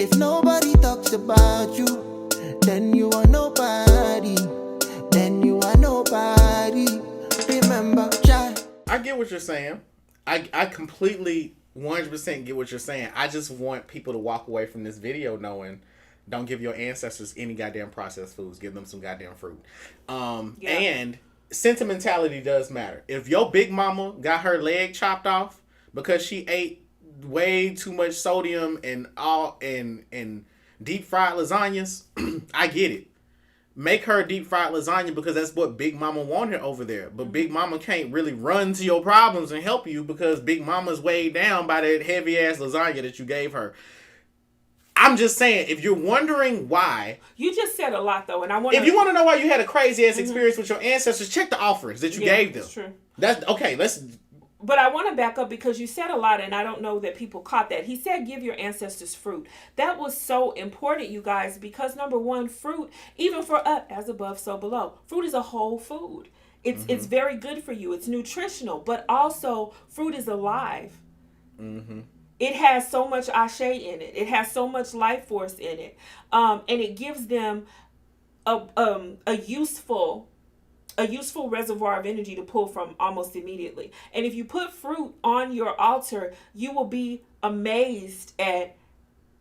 If nobody talks about you, then you are nobody. Then you are nobody. Remember, child. I get what you're saying. I completely 100% get what you're saying. I just want people to walk away from this video knowing, don't give your ancestors any goddamn processed foods. Give them some goddamn fruit. And sentimentality does matter. If your big mama got her leg chopped off because she ate way too much sodium and deep fried lasagnas, I get it. Make her deep fried lasagna because that's what Big Mama wanted over there. But Big Mama can't really run to your problems and help you because Big Mama's weighed down by that heavy ass lasagna that you gave her. I'm just saying, if you're wondering why, you just said a lot though, and I want. If you want to know why you had a crazy ass experience with your ancestors, check the offerings that you gave them. That's true. That's okay. But I want to back up because you said a lot, and I don't know that people caught that. He said, give your ancestors fruit. That was so important, you guys, because number one, fruit, even for us, as above, so below, fruit is a whole food. It's very good for you. It's nutritional, but also fruit is alive. Mm-hmm. It has so much ashe in it. It has so much life force in it. And it gives them a useful reservoir of energy to pull from almost immediately. And if you put fruit on your altar, you will be amazed at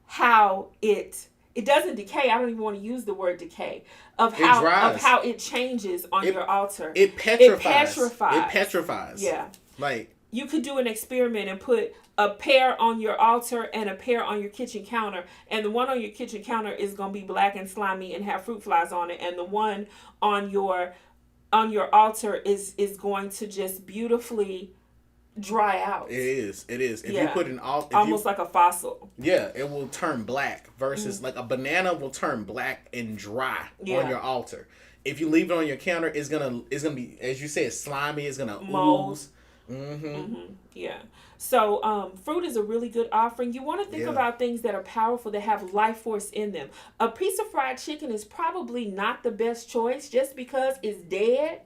how it doesn't decay. I don't even want to use the word decay. Of how it changes on your altar. It petrifies. Yeah. Like, you could do an experiment and put a pear on your altar and a pear on your kitchen counter, and the one on your kitchen counter is going to be black and slimy and have fruit flies on it, and the one on your altar is going to just beautifully dry out. It is. If you put almost like a fossil. Yeah, it will turn black versus like a banana will turn black and dry on your altar. If you leave it on your counter, it's gonna be, as you said, slimy. It's gonna ooze. Yeah. So fruit is a really good offering. You want to think about things that are powerful, that have life force in them. A piece of fried chicken is probably not the best choice just because it's dead.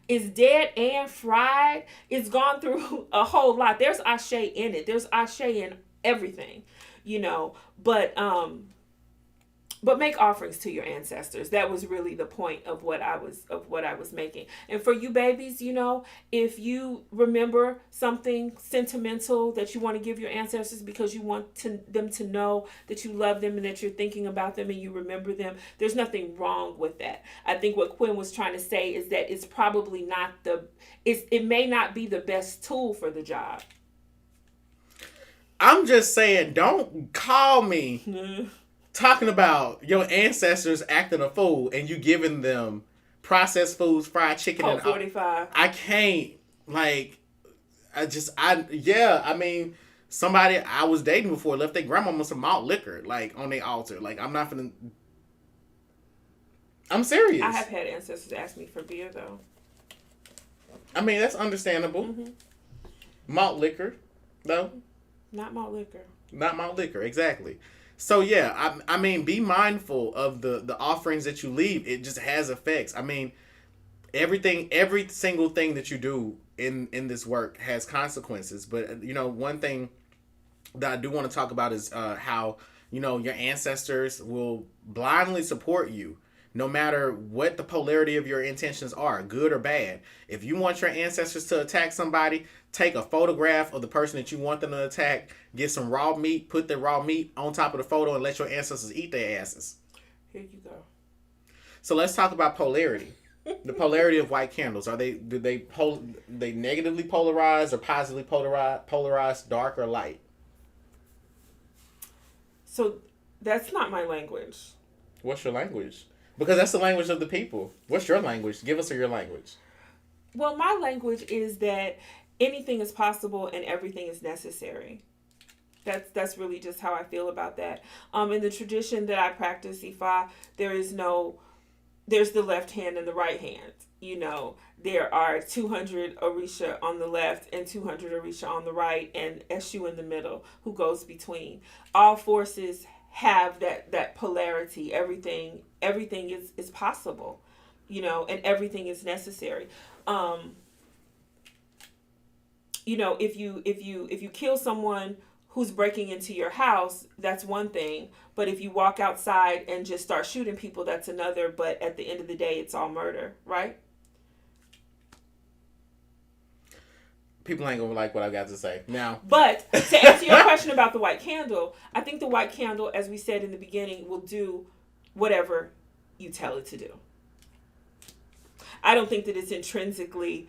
It's dead and fried. It's gone through a whole lot. There's ashe in it. There's ashe in everything, but make offerings to your ancestors. That was really the point of what I was making. And for you babies, if you remember something sentimental that you want to give your ancestors because you want them to know that you love them and that you're thinking about them and you remember them, there's nothing wrong with that. I think what Quinn was trying to say is that it's probably not it may not be the best tool for the job. I'm just saying, don't call me talking about your ancestors acting a fool and you giving them processed foods, fried chicken, and 45. I can't, somebody I was dating before left their grandmama some malt liquor, on their altar. I'm serious. I have had ancestors ask me for beer, though. I mean, that's understandable. Mm-hmm. Malt liquor, though? Not malt liquor. Not malt liquor, exactly. So yeah, I mean, be mindful of the offerings that you leave. It just has effects. I mean, every single thing that you do in this work has consequences. But one thing that I do want to talk about is how your ancestors will blindly support you, no matter what the polarity of your intentions are, good or bad. If you want your ancestors to attack somebody, take a photograph of the person that you want them to attack, get some raw meat, put the raw meat on top of the photo, and let your ancestors eat their asses. Here you go. So let's talk about polarity. The polarity of white candles. They negatively polarized or positively polarized, dark or light? So that's not my language. What's your language? Because that's the language of the people. What's your language? Give us your language. Well, my language is that anything is possible and everything is necessary. That's really just how I feel about that. In the tradition that I practice, Ifa, there's the left hand and the right hand. There are 200 Orisa on the left and 200 Orisa on the right, and Eshu in the middle, who goes between. All forces have that polarity. Everything is possible, and everything is necessary. If you kill someone who's breaking into your house, that's one thing. But if you walk outside and just start shooting people, that's another. But at the end of the day, it's all murder, right? People ain't gonna like what I got to say now. But to answer your question about the white candle, I think the white candle, as we said in the beginning, will do whatever you tell it to do. I don't think that it's intrinsically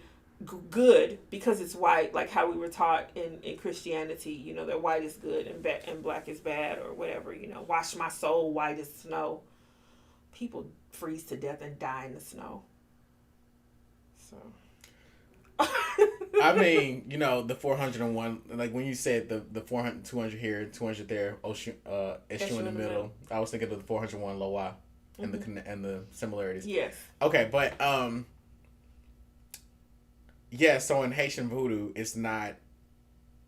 good because it's white, like how we were taught in Christianity, you know, that white is good and black is bad, or whatever, you know, wash my soul white as snow. People freeze to death and die in the snow. So I mean, you know, the 401, like when you said the 400, 200 here, 200 there, Eshu in the middle, I was thinking of the 401 Loa and the similarities. Yes. Okay, but yeah, so in Haitian voodoo, it's not,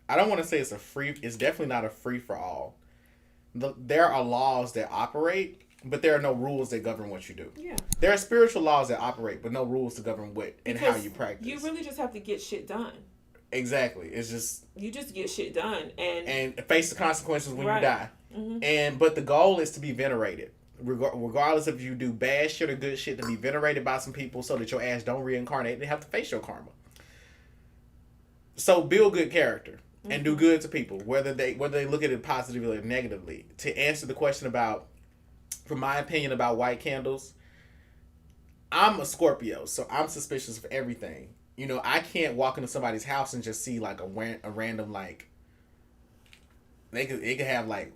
I don't want to say it's definitely not a free for all. There are laws that operate, but there are no rules that govern what you do. Yeah. There are spiritual laws that operate, but no rules to govern what and how you practice. You really just have to get shit done. Exactly. It's just, you just get shit done and face the consequences when you die. Mm-hmm. But the goal is to be venerated. Regardless if you do bad shit or good shit, to be venerated by some people so that your ass don't reincarnate and have to face your karma. So build good character and do good to people, whether they look at it positively or negatively. To answer the question about, from my opinion about white candles, I'm a Scorpio, so I'm suspicious of everything. You know, I can't walk into somebody's house and just see like a random, like, it could have like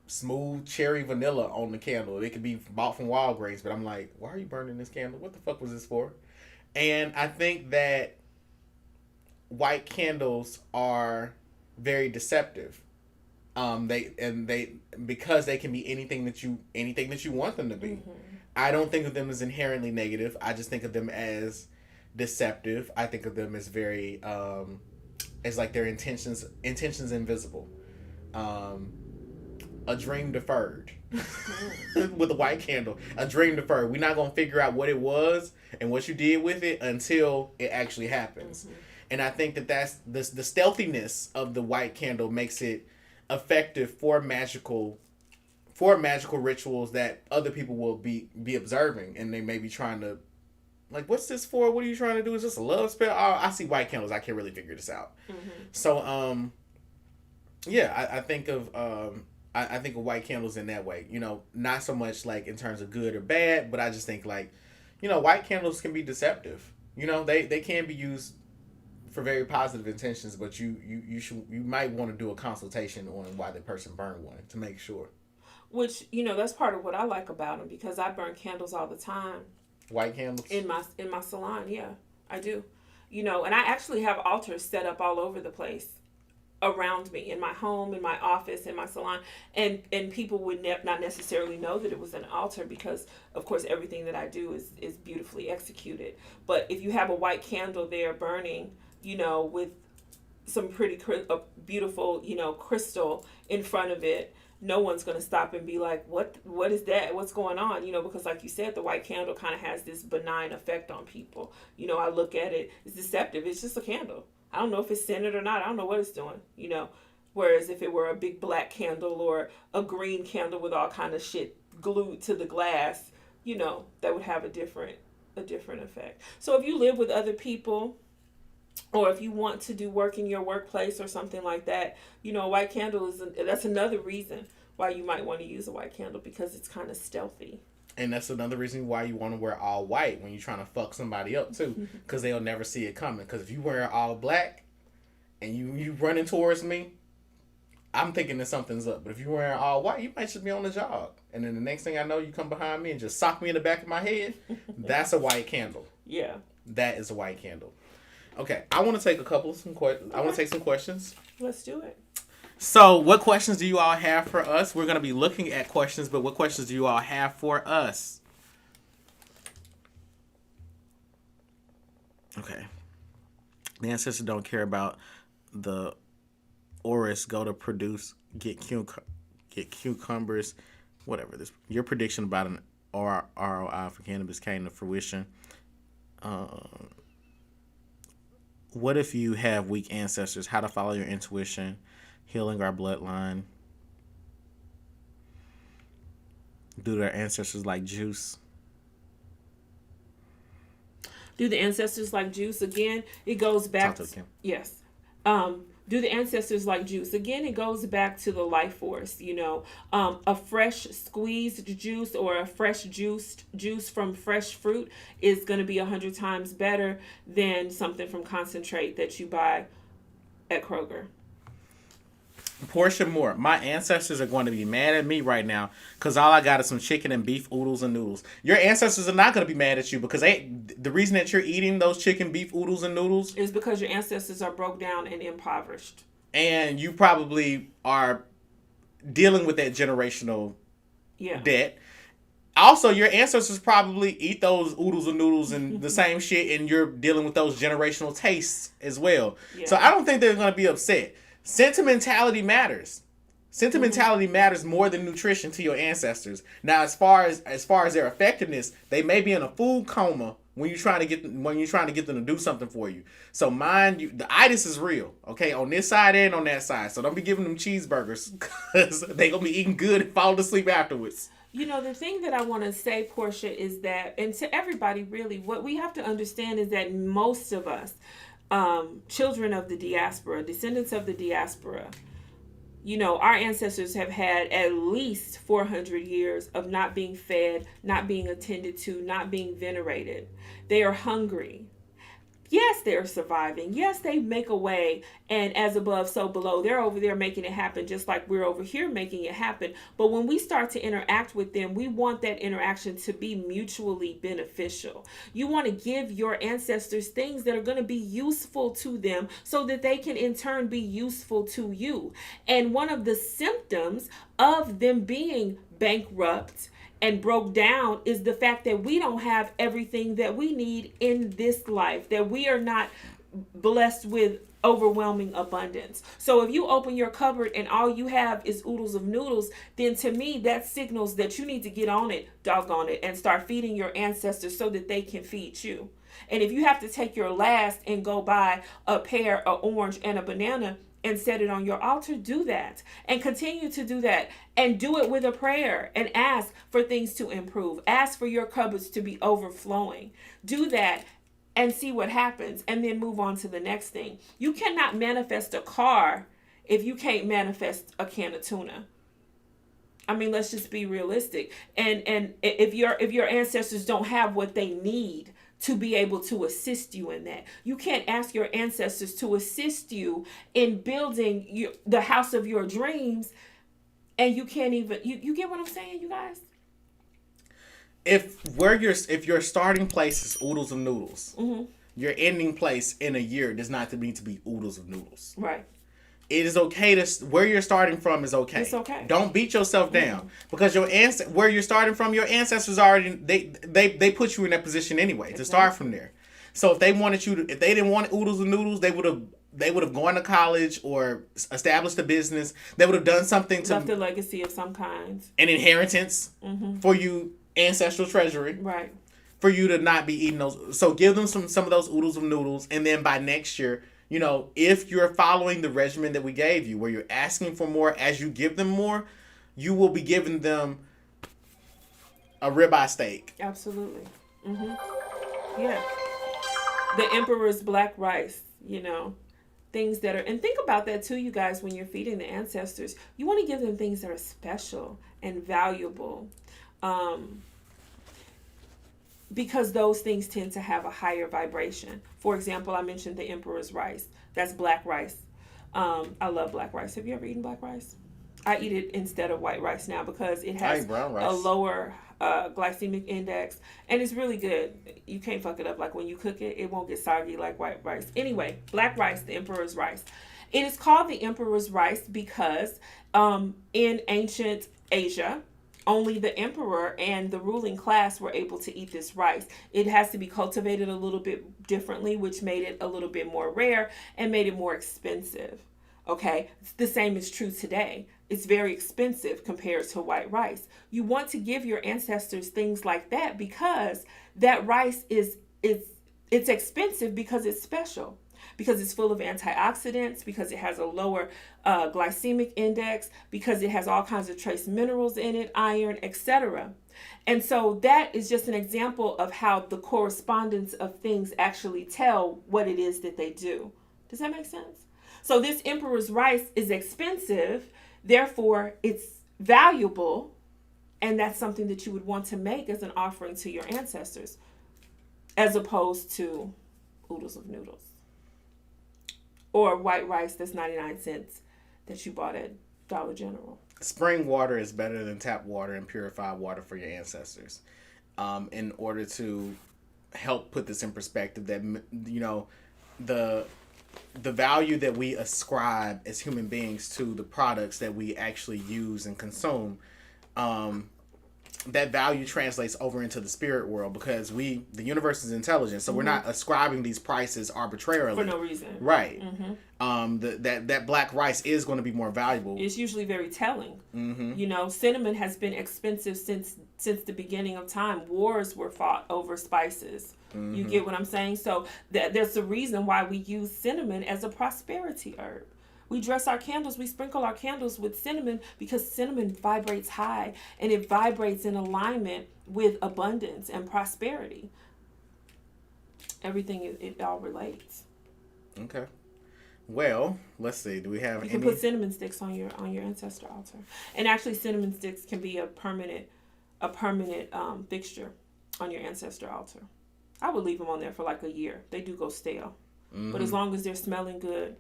smooth cherry vanilla on the candle. It could be bought from Walgreens, but I'm like, why are you burning this candle? What the fuck was this for? And I think that white candles are very deceptive. Because they can be anything that you want them to be. Mm-hmm. I don't think of them as inherently negative. I just think of them as deceptive. I think of them as very as like their intentions invisible. A dream deferred. With a white candle. A dream deferred. We're not gonna figure out what it was and what you did with it until it actually happens. Mm-hmm. And I think that's the stealthiness of the white candle makes it effective for magical rituals that other people will be observing, and they may be trying to, like, what's this for? What are you trying to do? Is this a love spell? Oh, I see white candles. I can't really figure this out. Mm-hmm. So, yeah, I think of I think of white candles in that way. You know, not so much like in terms of good or bad, but I just think like, you know, white candles can be deceptive. You know, they can be used for very positive intentions, but you might want to do a consultation on why the person burned one to make sure. Which, you know, that's part of what I like about them, because I burn candles all the time. White candles? In my salon, yeah, I do. You know, and I actually have altars set up all over the place around me, in my home, in my office, in my salon, and people would not necessarily know that it was an altar, because of course everything that I do is beautifully executed. But if you have a white candle there burning, you know, with some pretty beautiful, you know, crystal in front of it, no one's going to stop and be like, what is that? What's going on? You know, because like you said, the white candle kind of has this benign effect on people. You know, I look at it, it's deceptive. It's just a candle. I don't know if it's scented or not. I don't know what it's doing, you know. Whereas if it were a big black candle or a green candle with all kind of shit glued to the glass, you know, that would have a different effect. So if you live with other people, or if you want to do work in your workplace or something like that, you know, a white candle that's another reason why you might want to use a white candle, because it's kind of stealthy. And that's another reason why you want to wear all white when you're trying to fuck somebody up too, because they'll never see it coming. Because if you wear all black and you running towards me, I'm thinking that something's up. But if you're wearing all white, you might just be on the jog. And then the next thing I know, you come behind me and just sock me in the back of my head. That's a white candle. Yeah. That is a white candle. Okay, I want to take some questions. I want to take some questions. Let's do it. So, what questions do you all have for us? We're going to be looking at questions, but what questions do you all have for us? Okay. The ancestors don't care about the Orisa. Go to produce, get cucumbers, whatever. Your prediction about an ROI for cannabis came to fruition. What if you have weak ancestors? How to follow your intuition? healing our bloodline. Do their ancestors like juice? Do the ancestors like juice? Again, it goes back Talk to Kim. yes. Do the ancestors like juice? Again, it goes back to the life force. A fresh squeezed juice or a fresh juice from fresh fruit is going to be 100 times better than something from concentrate that you buy at Kroger. Portia Moore, my ancestors are going to be mad at me right now because all I got is some chicken and beef oodles and noodles. Your ancestors are not going to be mad at you because the reason that you're eating those chicken, beef oodles and noodles is because your ancestors are broke down and impoverished. And you probably are dealing with that generational debt. Also, your ancestors probably eat those oodles and noodles and the same shit, and you're dealing with those generational tastes as well. Yeah. So I don't think they're going to be upset. Sentimentality matters. Sentimentality matters more than nutrition to your ancestors. Now, as far as their effectiveness, they may be in a food coma when you're trying to get them to do something for you. So mind you, the itis is real, okay, on this side and on that side. So don't be giving them cheeseburgers because they gonna be eating good and falling asleep afterwards. The thing that I want to say, Portia, is that, and to everybody really, what we have to understand is that most of us, children of the diaspora, descendants of the diaspora, our ancestors have had at least 400 years of not being fed, not being attended to, not being venerated. They are hungry. Yes, they're surviving. Yes, they make a way, and as above, so below. They're over there making it happen just like we're over here making it happen. But when we start to interact with them, we want that interaction to be mutually beneficial. You want to give your ancestors things that are going to be useful to them so that they can in turn be useful to you. And one of the symptoms of them being bankrupt and broke down is the fact that we don't have everything that we need in this life, that we are not blessed with overwhelming abundance. So if you open your cupboard and all you have is oodles of noodles, then to me that signals that you need to get on it, doggone it, and start feeding your ancestors so that they can feed you. And if you have to take your last and go buy a pear, an orange, and a banana and set it on your altar, do that and continue to do that, and do it with a prayer and ask for things to improve. Ask for your cupboards to be overflowing. Do that and see what happens, and then move on to the next thing. You cannot manifest a car if you can't manifest a can of tuna. I mean, let's just be realistic. And if your ancestors don't have what they need to be able to assist you in that, you can't ask your ancestors to assist you in building the house of your dreams, and you can't even, you get what I'm saying, you guys? If your starting place is oodles of noodles, your ending place in a year does not need to be oodles of noodles. Right. It is okay where you're starting from is okay. It's okay. Don't beat yourself down because where you're starting from, your ancestors already they put you in that position anyway to start from there. So if they didn't want oodles and noodles, they would have gone to college or established a business. They would have done something to left a legacy of some kind, an inheritance for you, ancestral treasury, right? For you to not be eating those. So give them some of those oodles of noodles, and then by next year, if you're following the regimen that we gave you, where you're asking for more as you give them more, you will be giving them a ribeye steak. Absolutely. Yeah. The emperor's black rice, things that are, and think about that too, you guys, when you're feeding the ancestors, you want to give them things that are special and valuable. Because those things tend to have a higher vibration. For example, I mentioned the emperor's rice. That's black rice. I love black rice. Have you ever eaten black rice? I eat it instead of white rice now because it has a lower glycemic index, and it's really good. You can't fuck it up. Like when you cook it, it won't get soggy like white rice. Anyway, black rice, the emperor's rice. It is called the emperor's rice because in ancient Asia, only the emperor and the ruling class were able to eat this rice. It has to be cultivated a little bit differently, which made it a little bit more rare and made it more expensive. Okay, the same is true today. It's very expensive compared to white rice. You want to give your ancestors things like that because that rice it's expensive because it's special. because it's full of antioxidants, because it has a lower glycemic index, because it has all kinds of trace minerals in it, iron, etc. And so that is just an example of how the correspondence of things actually tell what it is that they do. Does that make sense? So this emperor's rice is expensive, therefore it's valuable, and that's something that you would want to make as an offering to your ancestors, as opposed to oodles of noodles or white rice that's 99 cents that you bought at Dollar General. Spring water is better than tap water and purified water for your ancestors. In order to help put this in perspective, that, you know, the value that we ascribe as human beings to the products that we actually use and consume, that value translates over into the spirit world, because the universe is intelligent, so we're not ascribing these prices arbitrarily for no reason, right? That black rice is going to be more valuable. It's usually very telling. You know, cinnamon has been expensive since the beginning of time. Wars were fought over spices. You get what I'm saying? So there's a reason why we use cinnamon as a prosperity herb. We dress our candles, we sprinkle our candles with cinnamon, because cinnamon vibrates high, and it vibrates in alignment with abundance and prosperity. Everything, it all relates. Okay. Well, let's see. Do we have You can put cinnamon sticks on your ancestor altar. And actually, cinnamon sticks can be a permanent fixture on your ancestor altar. I would leave them on there for like a year. They do go stale. But as long as they're smelling good.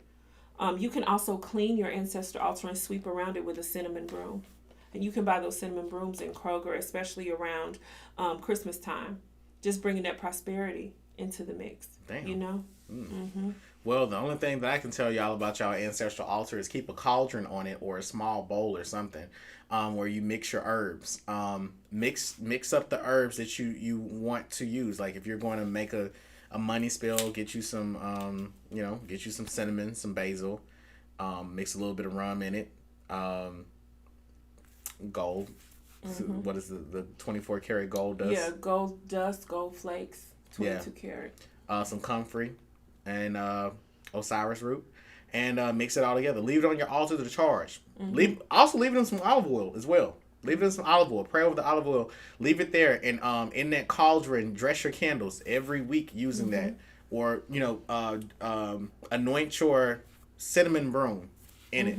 You can also clean your ancestor altar and sweep around it with a cinnamon broom. And you can buy those cinnamon brooms in Kroger, especially around Christmas time. Just bringing that prosperity into the mix. Damn. You know? Well, the only thing that I can tell y'all about y'all ancestral altar is keep a cauldron on it, or a small bowl or something, where you mix your herbs. Mix up the herbs that you want to use. Like if you're going to make a money spill, get you some get you some cinnamon, some basil, mix a little bit of rum in it, gold. What is the 24 karat gold dust? Yeah, gold dust, gold flakes, 22 karat. Some comfrey and Osiris root, and mix it all together. Leave it on your altar to charge. Leave it in some olive oil as well. Leave it in some olive oil. Pray over the olive oil. Leave it there, and in that cauldron, dress your candles every week using that, or anoint your cinnamon broom in it.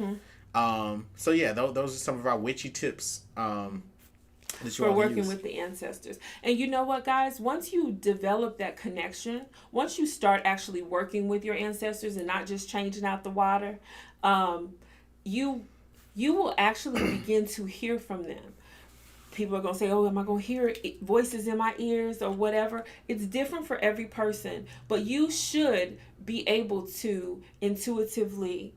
So yeah, those are some of our witchy tips. For working with the ancestors. And you know what, guys? Once you develop that connection, once you start actually working with your ancestors and not just changing out the water, you will actually begin to hear from them. People are going to say, oh, am I going to hear voices in my ears or whatever? It's different for every person, but you should be able to intuitively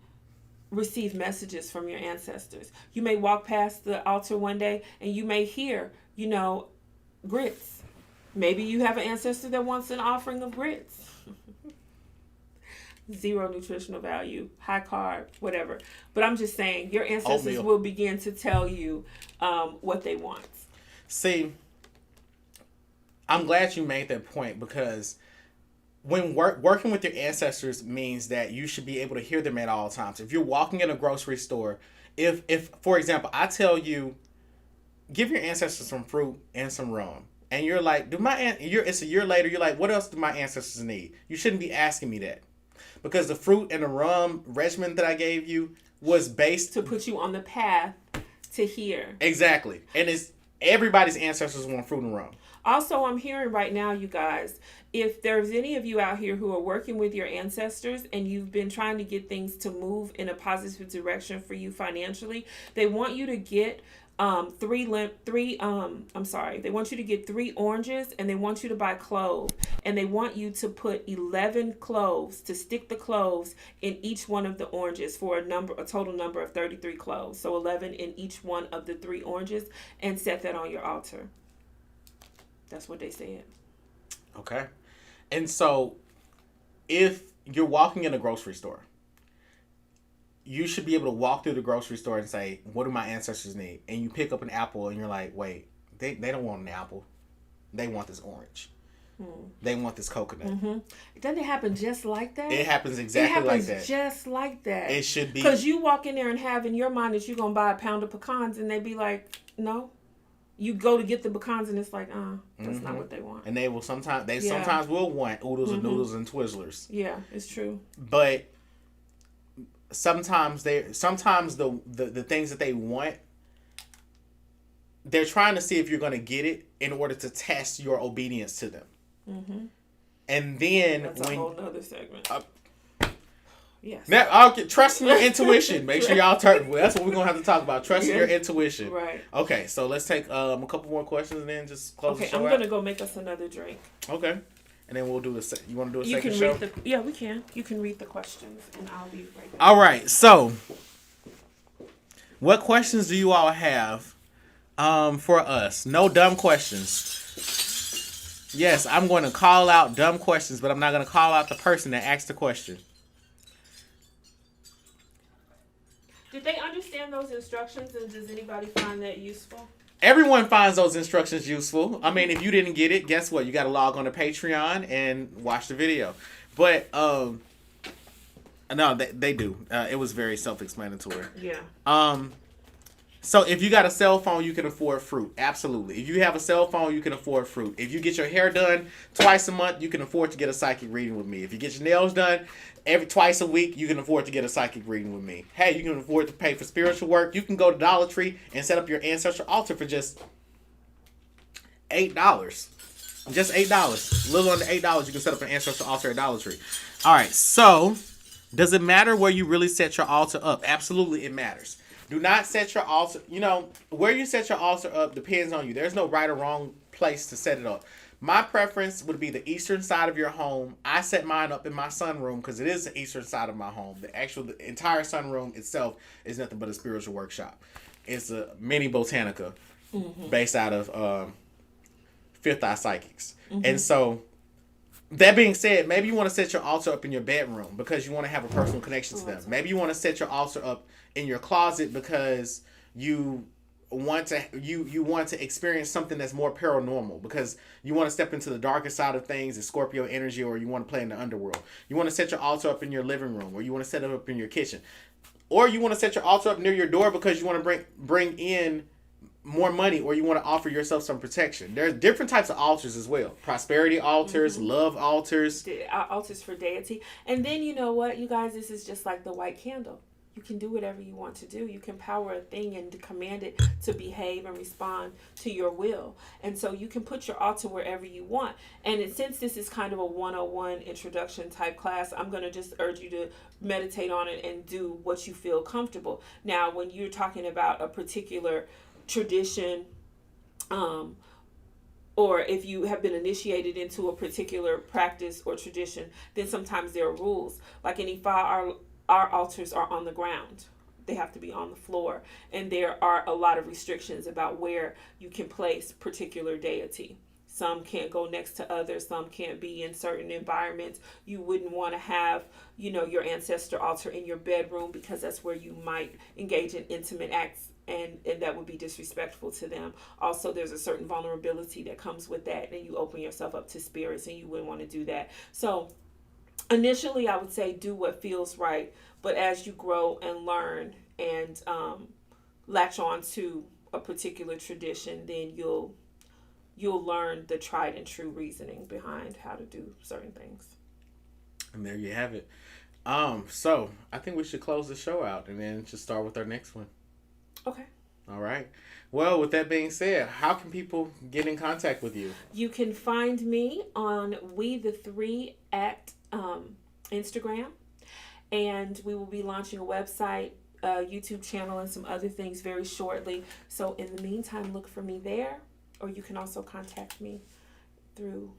receive messages from your ancestors. You may walk past the altar one day and you may hear, grits. Maybe you have an ancestor that wants an offering of grits. Zero nutritional value, high carb, whatever. But I'm just saying, your ancestors will begin to tell you what they want. See, I'm glad you made that point, because when working with your ancestors means that you should be able to hear them at all times. If you're walking in a grocery store, if for example, I tell you, give your ancestors some fruit and some rum, and you're like, it's a year later, you're like, what else do my ancestors need? You shouldn't be asking me that, because the fruit and the rum regimen that I gave you was based to put you on the path to hear. Exactly. And it's everybody's ancestors want fruit and rum. Also, I'm hearing right now, you guys, if there's any of you out here who are working with your ancestors and you've been trying to get things to move in a positive direction for you financially, they want you to get they want you to get 3 oranges, and they want you to buy cloves, and they want you to put 11 cloves, to stick the cloves in each one of the oranges for a total number of 33 cloves. So 11 in each one of the 3 oranges, and set that on your altar. That's what they said. Okay. And so if you're walking in a grocery store, you should be able to walk through the grocery store and say, what do my ancestors need? And you pick up an apple and you're like, wait, they don't want an apple. They want this orange. They want this coconut. Doesn't it happen just like that? It happens exactly like that. Just like that. It should be. Because you walk in there and have in your mind that you're going to buy a pound of pecans and they be like, no. You go to get the pecans and it's like, that's not what they want. And they will sometimes, sometimes will want oodles and noodles and Twizzlers. Yeah, it's true. But sometimes the things that they want, they're trying to see if you're going to get it in order to test your obedience to them. And then that's a whole nother segment. Yes. Now, trusting your intuition. Make sure y'all turn. That's what we're gonna have to talk about. Trusting your intuition. Right. Okay, so let's take a couple more questions and then just close the show. I'm gonna go make us another drink. Okay. And then we'll do you want to do a you second can show? Yeah, we can. You can read the questions and I'll be right back. All right. So, what questions do you all have for us? No dumb questions. Yes, I'm going to call out dumb questions, but I'm not going to call out the person that asked the question. Did they understand those instructions and does anybody find that useful? Everyone finds those instructions useful. I mean, if you didn't get it, guess what? You got to log on to Patreon and watch the video. But, no, they do. It was very self-explanatory. Yeah. So if you got a cell phone, you can afford fruit. Absolutely. If you have a cell phone, you can afford fruit. If you get your hair done twice a month, you can afford to get a psychic reading with me. If you get your nails done twice a week, you can afford to get a psychic reading with me. Hey, you can afford to pay for spiritual work. You can go to Dollar Tree and set up your ancestral altar for just $8. Just $8. A little under $8, you can set up an ancestral altar at Dollar Tree. All right, so does it matter where you really set your altar up? Absolutely, it matters. Do not set your altar, where you set your altar up depends on you. There's no right or wrong place to set it up. My preference would be the eastern side of your home. I set mine up in my sunroom because it is the eastern side of my home. The entire sunroom itself is nothing but a spiritual workshop. It's a mini botanica based out of Fifth Eye Psychics. And so, that being said, maybe you want to set your altar up in your bedroom because you want to have a personal connection to them. Maybe you want to set your altar up in your closet because you want to experience something that's more paranormal, because you want to step into the darker side of things, the Scorpio energy, or you want to play in the underworld. You want to set your altar up in your living room, or you want to set it up in your kitchen, or you want to set your altar up near your door because you want to bring in more money, or you want to offer yourself some protection. There's different types of altars as well. Prosperity altars, love altars. Altars for deity. And then you know what, you guys, this is just like the white candle. You can do whatever you want to do. You can power a thing and command it to behave and respond to your will. And so you can put your altar wherever you want. And since this is kind of a 101 introduction type class, I'm going to just urge you to meditate on it and do what you feel comfortable. Now, when you're talking about a particular tradition, or if you have been initiated into a particular practice or tradition, then sometimes there are rules. Like in Ifa, our altars are on the ground. They have to be on the floor. And there are a lot of restrictions about where you can place particular deity. Some can't go next to others. Some can't be in certain environments. You wouldn't want to have, your ancestor altar in your bedroom because that's where you might engage in intimate acts, and that would be disrespectful to them. Also, there's a certain vulnerability that comes with that, and you open yourself up to spirits, and you wouldn't want to do that. So initially, I would say do what feels right, but as you grow and learn and latch on to a particular tradition, then you'll learn the tried and true reasoning behind how to do certain things. And there you have it. So I think we should close the show out and then just start with our next one. Okay. All right. Well, with that being said, how can people get in contact with you? You can find me on We the Three at Instagram, and we will be launching a website, YouTube channel, and some other things very shortly. So in the meantime, look for me there, or you can also contact me through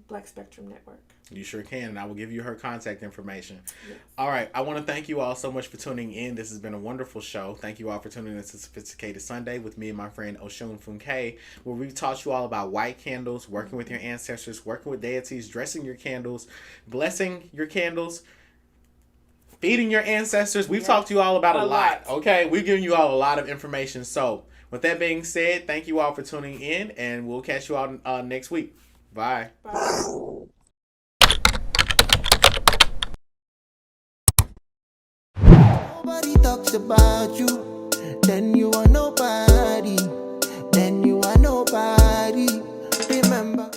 Black Spectrum Network. You sure can, and I will give you her contact information. Yes. All right. I want to thank you all so much for tuning in. This has been a wonderful show. Thank you all for tuning in to Sophisticated Sunday with me and my friend Osun Funke, where we've taught you all about white candles, working with your ancestors, working with deities, dressing your candles, blessing your candles, feeding your ancestors. We've talked to you all about a lot. Okay? We've given you all a lot of information. So with that being said, thank you all for tuning in, and we'll catch you all next week. Bye. Nobody talks about you, then you are nobody. Then you are nobody. Remember.